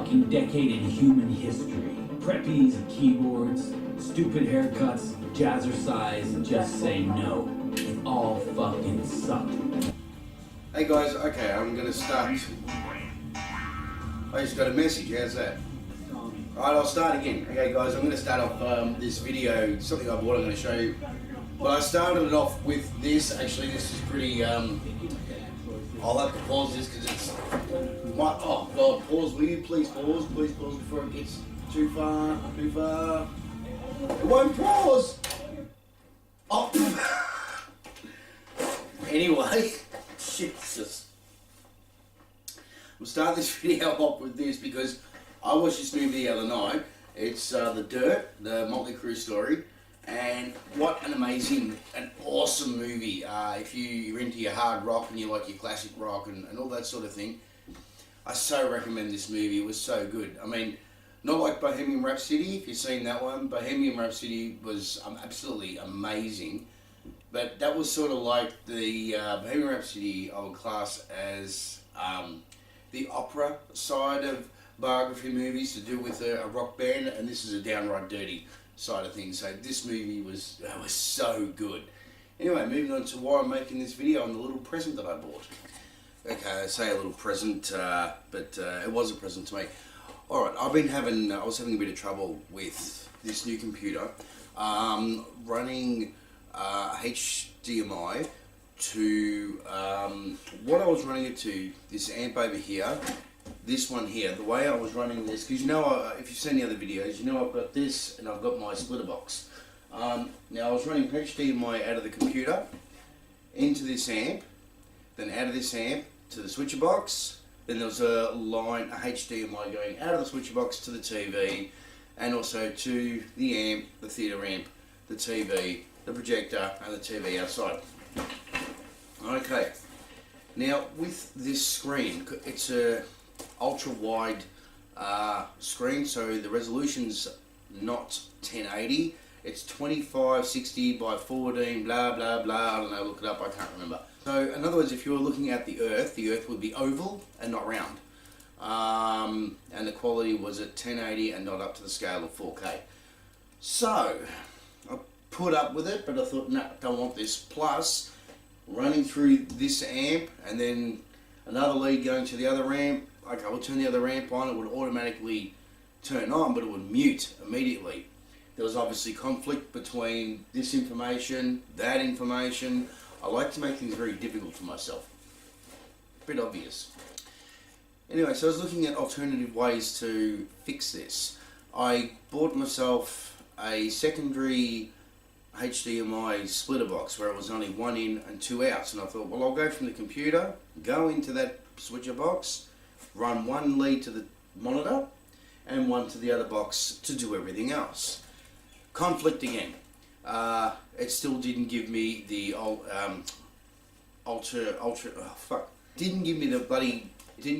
fucking decade in human history. Preppies and keyboards, stupid haircuts, jazzercise, and just say no. It all fucking sucked. Hey guys, okay, I'm gonna start. I just got a message, how's that? Alright, I'll start again. Okay guys, I'm gonna start off this video, something I bought, I'm gonna show you. But I started it off with this. Actually, this is pretty, I'll have to pause this because it's, oh God, pause, will you please pause before it gets too far. It won't pause! Oh! Anyway, Jesus. We'll start this video off with this because I watched this movie the other night. It's The Dirt, the Motley Crue story. And what an amazing and awesome movie. If you're into your hard rock and you like your classic rock and all that sort of thing, I so recommend this movie. It was so good. I mean, not like Bohemian Rhapsody, if you've seen that one. Bohemian Rhapsody was absolutely amazing. But that was sort of like the Bohemian Rhapsody I would class as the opera side of biography movies to do with a rock band, and this is a downright dirty side of things. So this movie was so good. Anyway, moving on to why I'm making this video and the little present that I bought. Okay, I say a little present, but it was a present to me. Alright, I was having a bit of trouble with this new computer, running HDMI to, what I was running it to, this amp over here, this one here. The way I was running this, because you know, if you've seen the other videos, you know I've got this and I've got my splitter box. Now I was running HDMI out of the computer into this amp, then out of this amp to the switcher box, then there was a line, a HDMI going out of the switcher box to the TV, and also to the amp, the theatre amp, the TV, the projector, and the TV outside. Okay, now with this screen, it's a ultra-wide screen, so the resolution's not 1080, it's 2560 by 14, blah blah blah, I don't know, look it up, I can't remember. So in other words, if you were looking at the Earth would be oval and not round. And the quality was at 1080 and not up to the scale of 4K. So, I put up with it, but I thought, no, don't want this. Plus, running through this amp and then another lead going to the other amp, okay, we'll turn the other amp on, it would automatically turn on, but it would mute immediately. There was obviously conflict between this information, that information. I like to make things very difficult for myself. A bit obvious. Anyway, so I was looking at alternative ways to fix this. I bought myself a secondary HDMI splitter box where it was only 1 in and 2 outs, and I thought, well, I'll go from the computer, go into that switcher box, run one lead to the monitor and one to the other box to do everything else. Conflict again. It still didn't give me the didn't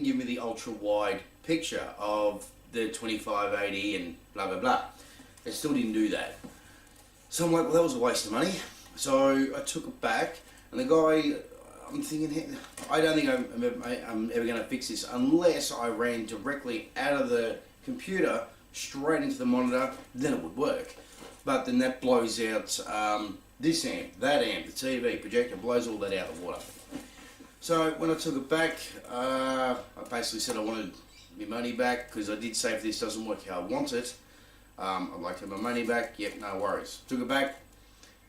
give me the ultra wide picture of the 2580 and blah blah blah. It still didn't do that. So I'm like, well, that was a waste of money. So I took it back, and the guy, I'm thinking, I don't think I'm ever going to fix this unless I ran directly out of the computer straight into the monitor, then it would work. But then that blows out this amp, that amp, the TV, projector, blows all that out of the water. So when I took it back, I basically said I wanted my money back, because I did say if this doesn't work how I want it, I'd like to have my money back. Yep, no worries. Took it back,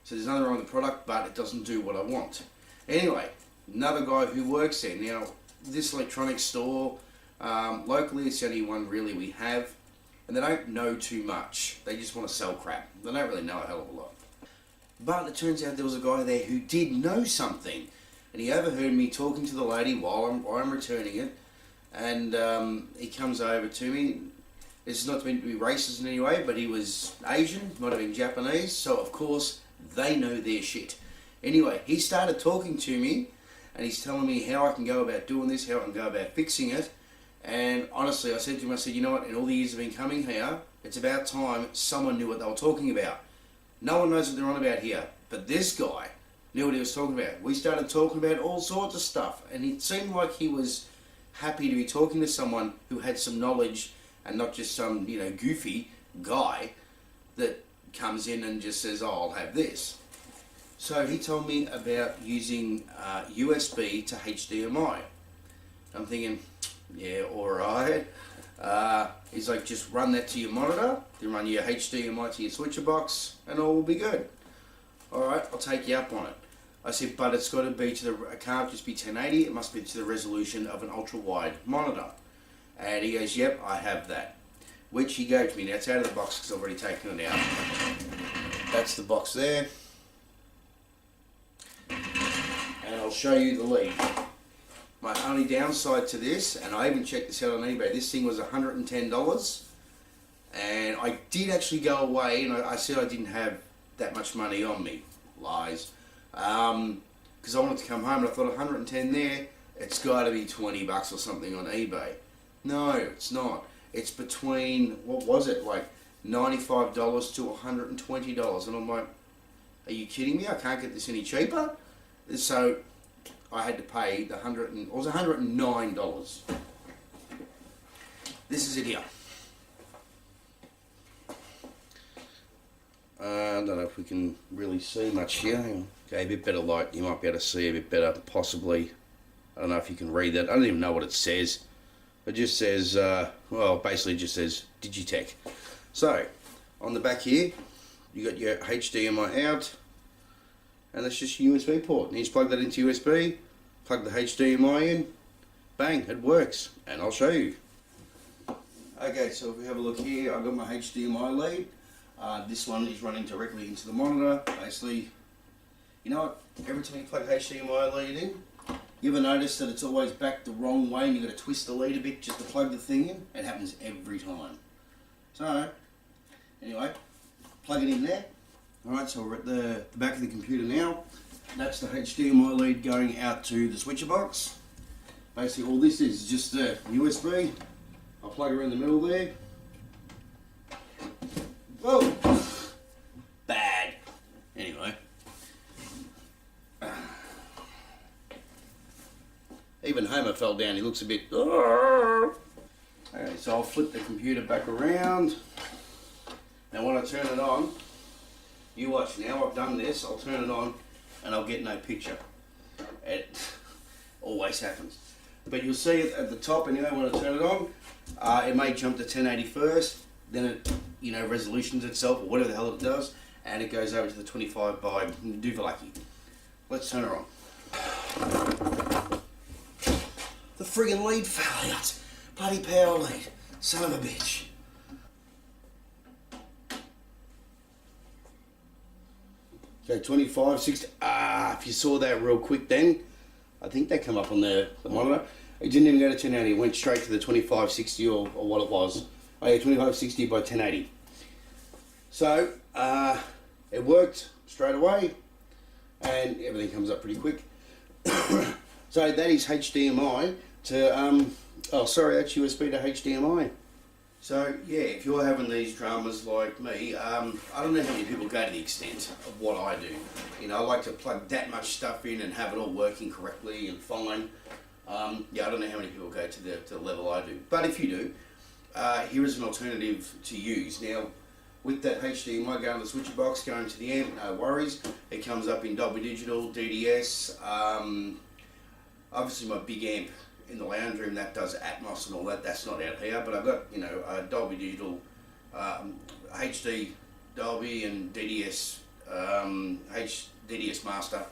so there's nothing wrong with the product, but it doesn't do what I want. Anyway, another guy who works there. Now, this electronics store, locally it's the only one really we have, and they don't know too much. They just want to sell crap. They don't really know a hell of a lot. But it turns out there was a guy there who did know something, and he overheard me talking to the lady while I'm returning it, and he comes over to me. It's not meant to be racist in any way, but he was Asian, might have been Japanese, so of course they know their shit. Anyway, he started talking to me, and he's telling me how I can go about doing this, how I can go about fixing it. And honestly, I said to him, I said, you know what, in all the years I've been coming here, it's about time someone knew what they were talking about. No one knows what they're on about here, but this guy knew what he was talking about. We started talking about all sorts of stuff, and it seemed like he was happy to be talking to someone who had some knowledge and not just some, you know, goofy guy that comes in and just says, oh, I'll have this. So he told me about using USB to HDMI. I'm thinking, yeah, alright. He's like, just run that to your monitor, then run your HDMI to your switcher box, and all will be good. Alright, I'll take you up on it. I said, but it's got to be to the, it can't just be 1080, it must be to the resolution of an ultra-wide monitor. And he goes, yep, I have that. Which he gave to me. Now it's out of the box because I've already taken it out. That's the box there. And I'll show you the lead. My only downside to this, and I even checked this out on eBay, this thing was $110. And I did actually go away, and I said I didn't have that much money on me. Lies. Because I wanted to come home and I thought 110 there, it's got to be 20 bucks or something on eBay. No, it's not. It's between, what was it, like $95 to $120. And I'm like, are you kidding me? I can't get this any cheaper. So I had to pay the it was $109. This is it here. I don't know if we can really see much here. Hang on. Okay, a bit better light. You might be able to see a bit better, possibly. I don't know if you can read that. I don't even know what it says. It just says, well, basically just says Digitech. So, on the back here, you got your HDMI out, and that's just your USB port. And you just plug that into USB, plug the HDMI in, bang, it works. And I'll show you. Okay, so if we have a look here, I've got my HDMI lead. This one is running directly into the monitor. Basically, you know what, every time you plug HDMI lead in, you ever notice that it's always back the wrong way and you've got to twist the lead a bit just to plug the thing in? It happens every time. So, anyway, plug it in there. Alright, so we're at the back of the computer now. That's the HDMI lead going out to the switcher box. Basically all this is just the USB. I'll plug her in the middle there. Whoa! Bad. Anyway. Even Homer fell down, he looks a bit... Okay, so I'll flip the computer back around. Now when I turn it on, you watch now, I've done this, I'll turn it on and I'll get no picture. It always happens. But you'll see it at the top anyway when I turn it on. It may jump to 1080 first, then it, you know, resolutions itself or whatever the hell it does, and it goes over to the 25 by Duvalaki. Let's turn her on. The friggin' lead fell out. Bloody power lead. Son of a bitch. Okay, 25, 60. If you saw that real quick then, I think that come up on the monitor. It didn't even go to 1080. It went straight to the 2560 or what it was. Oh yeah, 2560 by 1080. So, it worked straight away and everything comes up pretty quick. So that is HDMI to, that's USB to HDMI. So yeah, if you're having these dramas like me, I don't know how many people go to the extent of what I do. You know, I like to plug that much stuff in and have it all working correctly and fine. Yeah, I don't know how many people go to the level I do. But if you do, here is an alternative to use. Now, with that HDMI going to the switcher box, going to the amp, no worries. It comes up in Dolby Digital, DDS. Obviously my big amp in the lounge room that does Atmos and all that, that's not out here, but I've got, you know, Dolby Digital, HD Dolby and DDS, DDS Master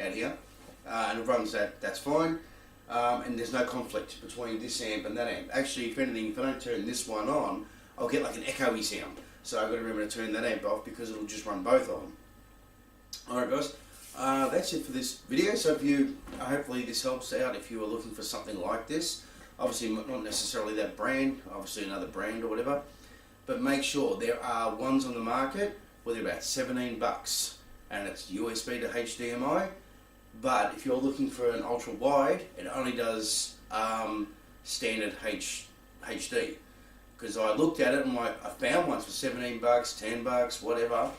out here, and it runs that, that's fine, and there's no conflict between this amp and that amp. Actually, if anything, if I don't turn this one on, I'll get like an echoey sound, so I've got to remember to turn that amp off because it'll just run both of them. Alright guys. That's it for this video. So if you, hopefully this helps out if you are looking for something like this. Obviously not necessarily that brand, obviously another brand or whatever, but make sure there are ones on the market where they're about 17 bucks and it's USB to HDMI. But if you're looking for an ultra wide, it only does standard HD. Because I looked at it and I found ones for 17 bucks, 10 bucks, whatever.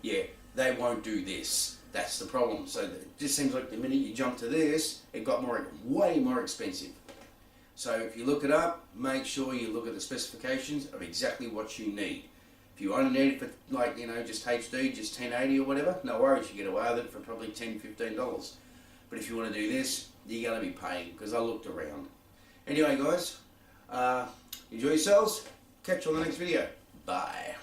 Yeah, they won't do this. That's the problem. So it just seems like the minute you jump to this, it got way more expensive. So if you look it up, make sure you look at the specifications of exactly what you need. If you only need it for, like, you know, just HD, just 1080 or whatever, no worries, you get away with it for probably $10, $15. But if you want to do this, you're going to be paying, because I looked around. Anyway guys, enjoy yourselves, catch you on the next video. Bye.